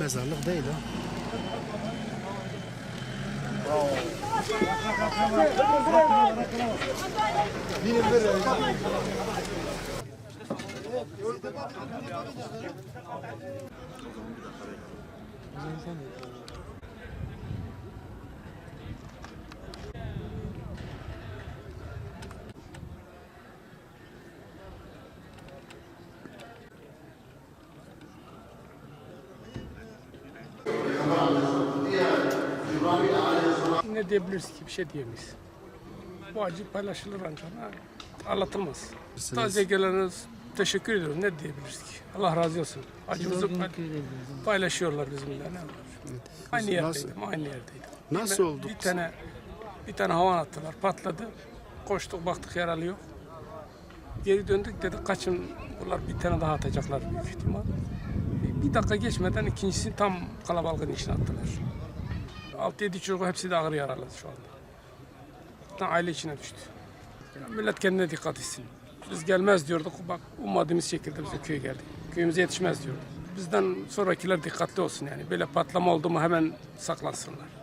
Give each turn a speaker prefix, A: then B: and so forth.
A: Mezarlık değil ha.
B: Ne diyebiliriz ki? Bir şey diyemeyiz. Bu acı paylaşılır ancak anlatılmaz. Taziye geleniniz teşekkür ediyoruz. Ne diyebiliriz ki? Allah razı olsun. Acımızı paylaşıyorlar bizimle. Ne var? Aynı yerdeydim, aynı yerdeydim.
A: Nasıl oldu?
B: Bir tane havan attılar, patladı. Koştuk, baktık yaralı yok. Geri döndük, dedik kaçın, bunlar bir tane daha atacaklar büyük ihtimal. Bir dakika geçmeden ikincisini tam kalabalığın içine attılar. 6-7 çocuk hepsi de ağır yaralı şu anda. Tam aile içine düştü. Yani millet kendine dikkat etsin. Biz gelmez diyorduk, bak ummadığımız şekilde bize köye geldik. Köyümüze yetişmez diyorduk. Bizden sonrakiler dikkatli olsun yani. Böyle patlama oldu mu hemen saklansınlar.